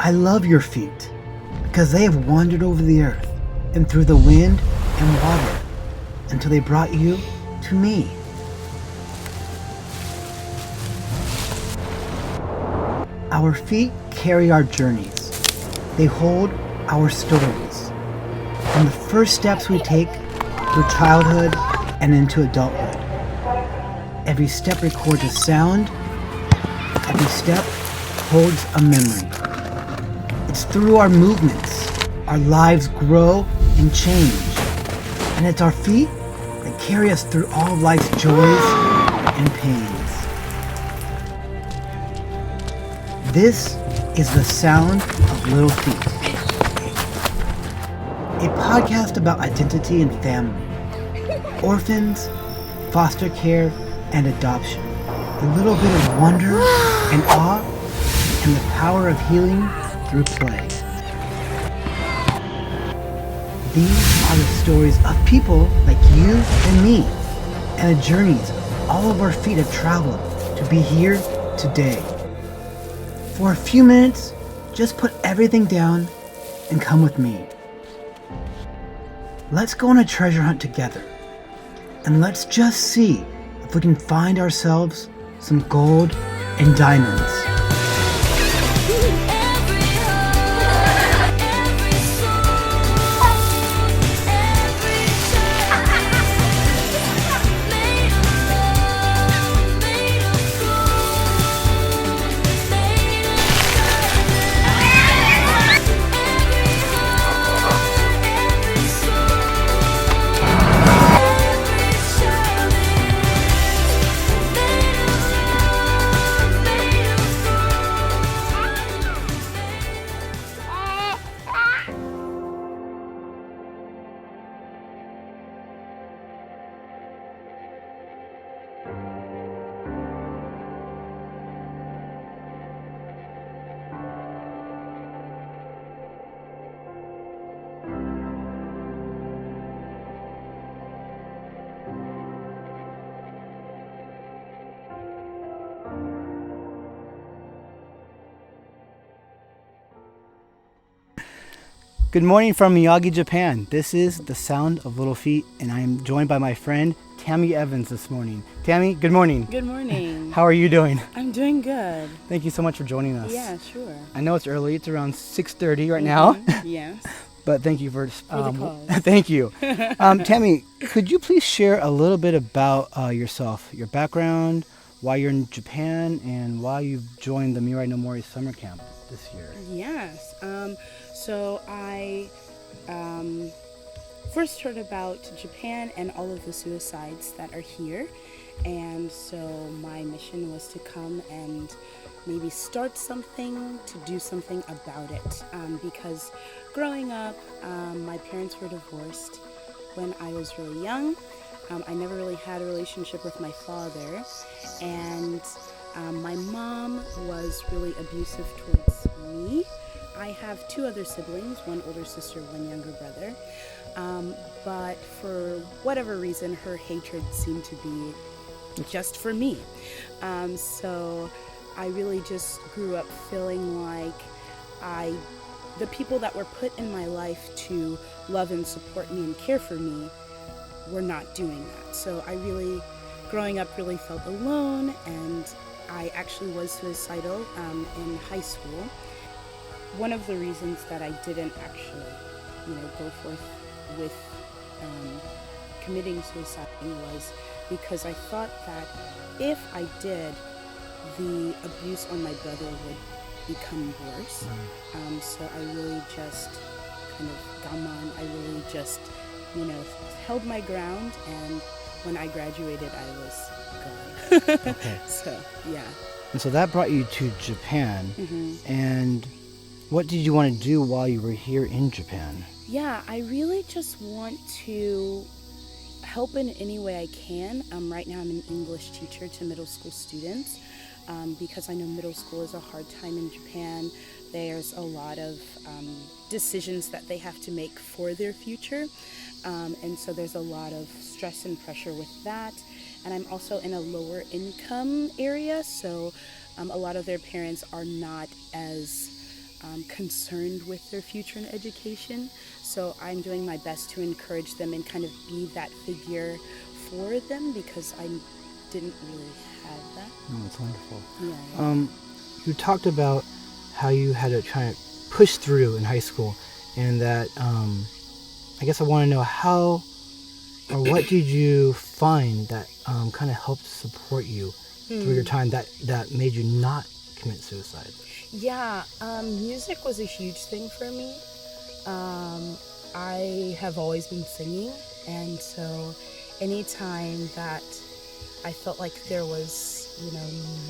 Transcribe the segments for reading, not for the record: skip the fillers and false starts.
I love your feet because they have wandered over the earth and through the wind and water until they brought you to me. Our feet carry our journeys. They hold our stories. From the first steps we take through childhood and into adulthood. Every step records a sound. Every step holds a memory. It's through our movements our lives grow and change. And it's our feet that carry us through all of life's joys and pains. This is the sound of Little Feet. A podcast about identity and family. Orphans, foster care, and adoption. A little bit of wonder and awe and the power of healing through play. These are the stories of people like you and me, and the journeys all of our feet have traveled to be here today. For a few minutes, just put everything down and come with me. Let's go on a treasure hunt together, and let's just see if we can find ourselves some gold and diamonds. Good morning from Miyagi, Japan. This is The Sound of Little Feet, and I am joined by my friend Tammy Evans this morning. Tammy, good morning. Good morning. How are you doing? I'm doing good. Thank you so much for joining us. Yeah, sure. I know it's early. It's around 6:30 right now. Yes. But thank you for the call. Thank you. Tammy, could you please share a little bit about yourself, your background, why you're in Japan, and why you've joined the Mirai no Mori summer camp this year? Yes. So I first heard about Japan and all of the suicides that are here. And so my mission was to come and maybe start something, to do something about it. Because growing up, my parents were divorced when I was really young. I never really had a relationship with my father. And my mom was really abusive towards me. I have two other siblings, one older sister, one younger brother. But for whatever reason, her hatred seemed to be just for me. So I really just grew up feeling like the people that were put in my life to love and support me and care for me were not doing that. So I really, growing up, really felt alone, and I actually was suicidal in high school. One of the reasons that I didn't actually, go forth with committing suicide was because I thought that if I did, the abuse on my brother would become worse. So I really just kind of gaman. I really just, held my ground, and when I graduated, I was gone. Okay. So, yeah. And so that brought you to Japan. And what did you want to do while you were here in Japan? Yeah, I really just want to help in any way I can. Right now I'm an English teacher to middle school students because I know middle school is a hard time in Japan. There's a lot of decisions that they have to make for their future. And so there's a lot of stress and pressure with that. And I'm also in a lower income area, so a lot of their parents are not as concerned with their future in education. So I'm doing my best to encourage them and kind of be that figure for them, because I didn't really have that. Oh, that's wonderful. Yeah. You talked about how you had to try to push through in high school, and that I guess I want to know how or what did you find that kind of helped support you through your time that made you not commit suicide? Yeah, music was a huge thing for me. I have always been singing, and so anytime that I felt like there was,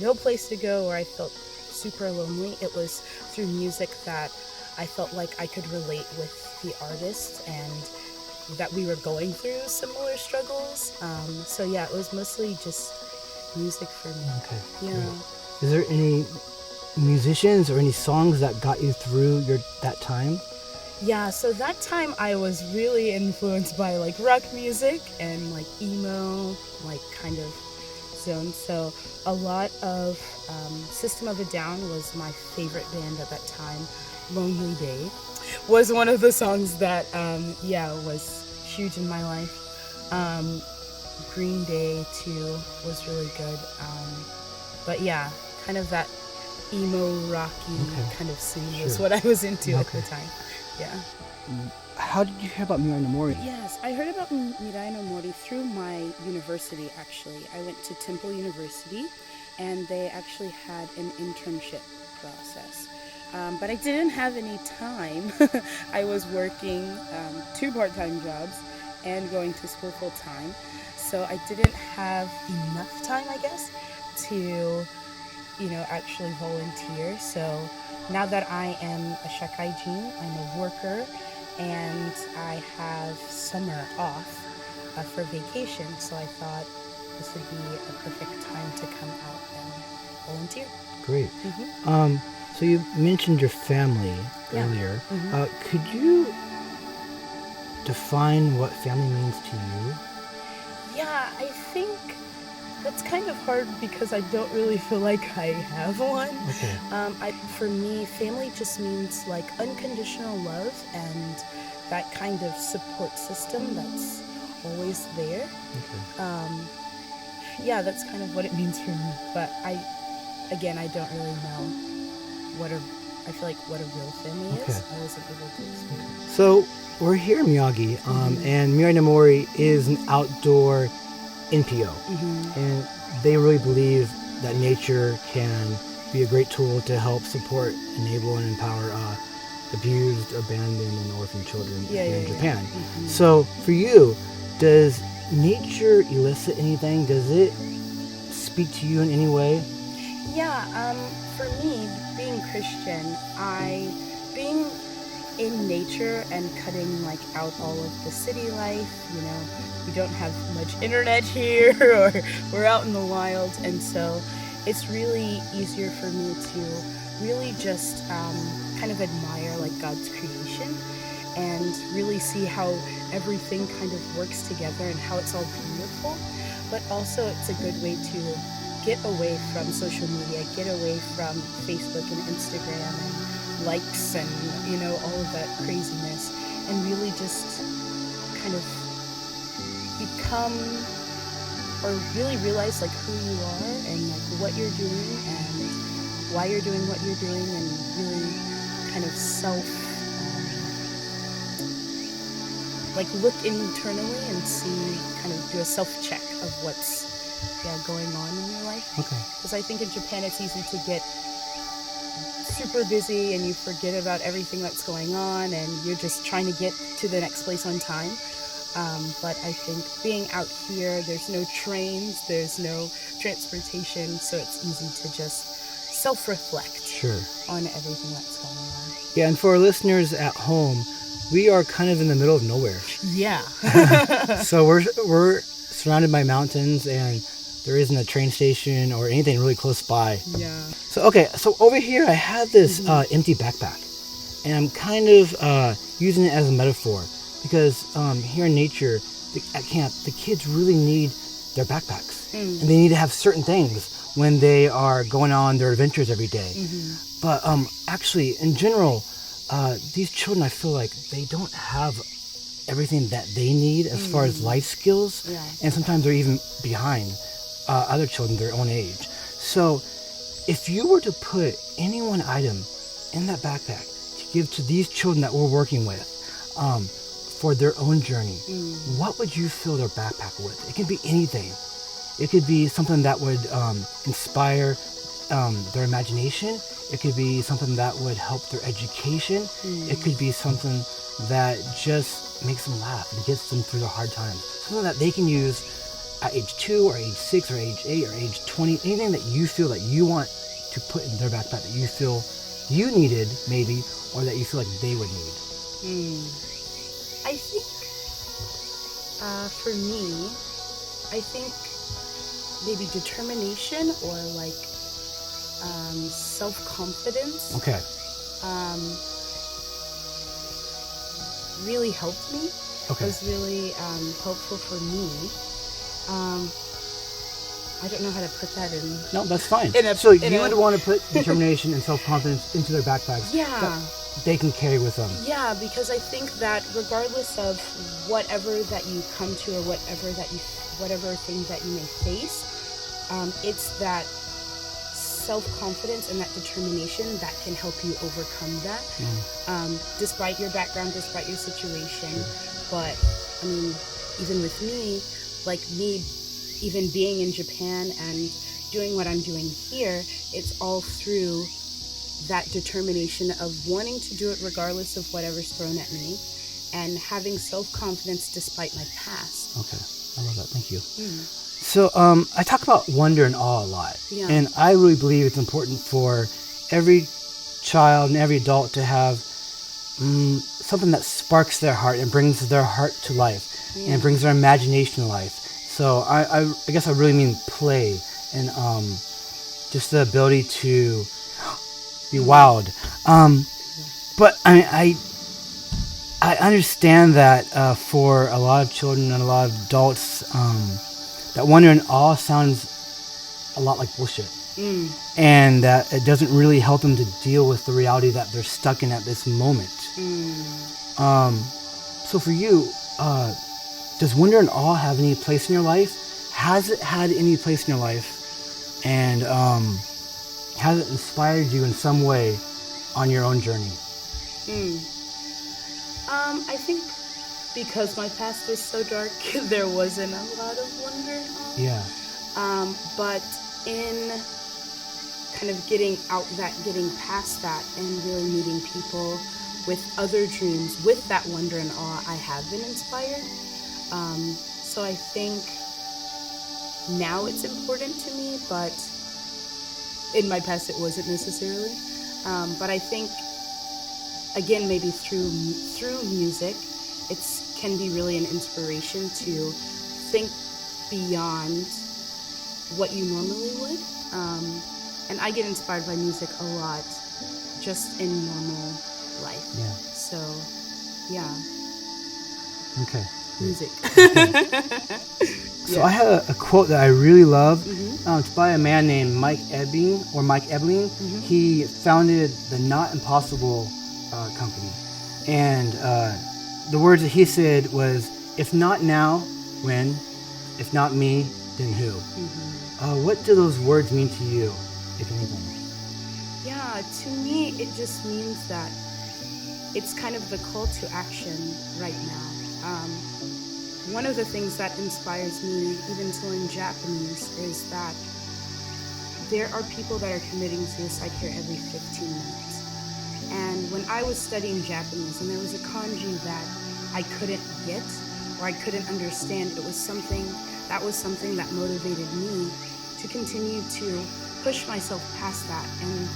no place to go, or I felt super lonely, it was through music that I felt like I could relate with the artist and that we were going through similar struggles. So yeah, it was mostly just music for me. Okay. Yeah. Great. Is there any musicians or any songs that got you through that time? Yeah, so that time I was really influenced by like rock music and like emo, like kind of zone. So a lot of System of a Down was my favorite band at that time. Lonely Day was one of the songs that, was huge in my life. Green Day too was really good. But yeah, kind of that emo rocky kind of scene was what I was into at the time. Yeah. How did you hear about Mirai no Mori? Yes, I heard about Mirai no Mori through my university, actually. I went to Temple University, and they actually had an internship process. But I didn't have any time. I was working 2 part-time jobs and going to school full-time. So I didn't have enough time, I guess, to, actually volunteer. So now that I am a shakaijin, I'm a worker, and I have summer off for vacation. So I thought this would be a perfect time to come out and volunteer. Great. So you mentioned your family earlier. Could you define what family means to you? Yeah, I think that's kind of hard because I don't really feel like I have one. Okay. For me, family just means like unconditional love and that kind of support system that's always there. Okay. Yeah, that's kind of what it means for me. But I don't really know I feel like what a real family is. I wasn't able to explain. So we're here in Miyagi, and Mirai no Mori is an outdoor NPO, and they really believe that nature can be a great tool to help support, enable, and empower abused, abandoned, and orphaned children here in Japan. So for you, does nature elicit anything? Does it speak to you in any way? Yeah, for me, being Christian, being in nature and cutting like out all of the city life, we don't have much internet here, or we're out in the wild, and so it's really easier for me to really just kind of admire like God's creation and really see how everything kind of works together and how it's all beautiful. But also it's a good way to get away from social media, get away from Facebook and Instagram and likes and all of that craziness, and really just kind of become or really realize like who you are and like what you're doing and why you're doing what you're doing, and really kind of look internally and kind of do a self-check of what's going on in your life. Okay. Because I think in Japan it's easy to get super busy and you forget about everything that's going on and you're just trying to get to the next place on time. But I think being out here, there's no trains, there's no transportation, so it's easy to just self-reflect on everything that's going on. Yeah, and for our listeners at home, we are kind of in the middle of nowhere. Yeah. So we're surrounded by mountains, and there isn't a train station or anything really close by. Yeah. So over here I have this empty backpack, and I'm kind of using it as a metaphor because here in nature, at camp, the kids really need their backpacks, and they need to have certain things. when they are going on their adventures every day. But actually, in general, these children, I feel like they don't have everything that they need as far as life skills, and sometimes they're even behind other children their own age. So if you were to put any one item in that backpack to give to these children that we're working with for their own journey, what would you fill their backpack with? It could be anything. It could be something that would inspire their imagination. It could be something that would help their education. It could be something that just makes them laugh and gets them through the hard times. Something that they can use at age 2 or age 6 or age 8 or age 20. Anything that you feel that you want to put in their backpack that you feel you needed maybe, or that you feel like they would need. I think for me, I think maybe determination or like self-confidence. Okay. Really helped me. Okay. Was really helpful for me. I don't know how to put that in. No, that's fine. So you would want to put determination and self-confidence into their backpacks. Yeah. That they can carry with them. Yeah, because I think that regardless of whatever that you come to or whatever things that you may face, it's that self-confidence and that determination that can help you overcome that, despite your background, despite your situation. But I mean, even with me, like me even being in Japan and doing what I'm doing here, it's all through that determination of wanting to do it regardless of whatever's thrown at me, and having self-confidence despite my past. Okay, I love that. Thank you. So I talk about wonder and awe a lot, and I really believe it's important for every child and every adult to have something that sparks their heart and brings their heart to life and brings their imagination to life. So I guess I really mean play and just the ability to be wowed. But I understand that for a lot of children and a lot of adults, that wonder and awe sounds a lot like bullshit. And that it doesn't really help them to deal with the reality that they're stuck in at this moment. So for you, does wonder and awe have any place in your life? Has it had any place in your life? And has it inspired you in some way on your own journey? I think because my past was so dark, there wasn't a lot of wonder and awe. Yeah. But in kind of getting past that and really meeting people with other dreams, with that wonder and awe, I have been inspired. So I think now it's important to me, but in my past it wasn't necessarily. But I think, again, maybe through music, it can be really an inspiration to think beyond what you normally would. And I get inspired by music a lot, just in normal life. Yeah. So, yeah. Okay. Music. So I have a quote that I really love. It's by a man named Mike Ebling. He founded the Not Impossible company. And the words that he said was, "If not now, when? If not me, then who?" What do those words mean to you, if anything? Yeah, to me, it just means that it's kind of the call to action right now. One of the things that inspires me, even to learn Japanese, is that there are people that are committing suicide here every 15 minutes. And when I was studying Japanese and there was a kanji that I couldn't get or I couldn't understand, it was something that motivated me to continue to push myself past that and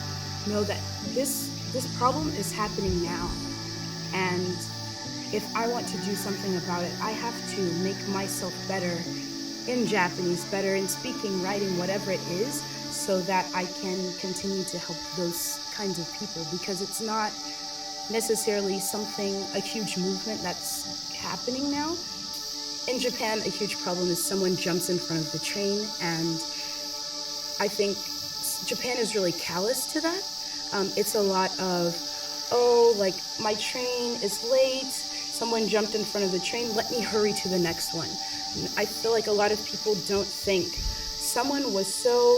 know that this problem is happening now. And if I want to do something about it, I have to make myself better in Japanese, better in speaking, writing, whatever it is, so that I can continue to help those kinds of people, because it's not necessarily a huge movement that's happening now. In Japan, a huge problem is someone jumps in front of the train, and I think Japan is really callous to that. It's a lot of, oh, like my train is late, someone jumped in front of the train, let me hurry to the next one. And I feel like a lot of people don't think someone was so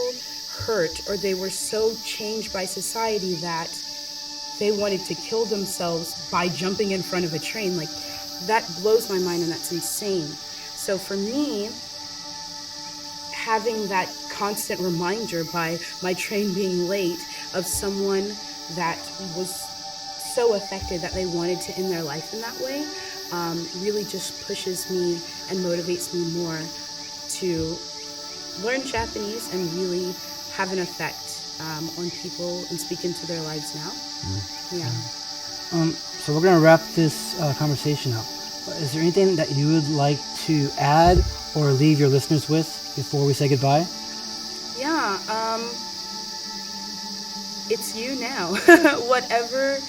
hurt or they were so changed by society that they wanted to kill themselves by jumping in front of a train. Like, that blows my mind and that's insane. So for me, having that constant reminder by my train being late of someone that was so affected that they wanted to end their life in that way, really just pushes me and motivates me more to learn Japanese and really have an effect on people and speak into their lives now. Yeah. So we're going to wrap this conversation up. Is there anything that you would like to add or leave your listeners with before we say goodbye? Yeah, it's you now. Whatever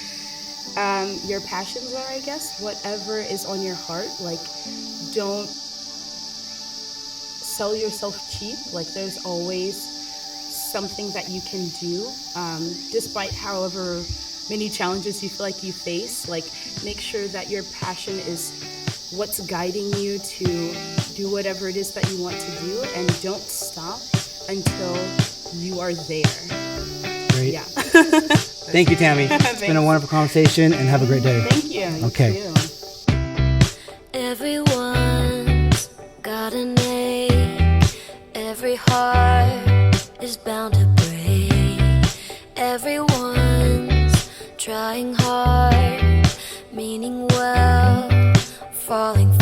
your passions are, I guess, whatever is on your heart, like, don't sell yourself cheap. Like, there's always something that you can do, despite however many challenges you feel like you face. Like, make sure that your passion is what's guiding you to do whatever it is that you want to do, and don't stop until you are there. Great. Yeah. Thank you, Tammy. It's been a wonderful conversation, and have a great day. Thank you. Okay. You too. Everyone's got an ache. Every heart is bound to break. Everyone's trying hard, meaning well, falling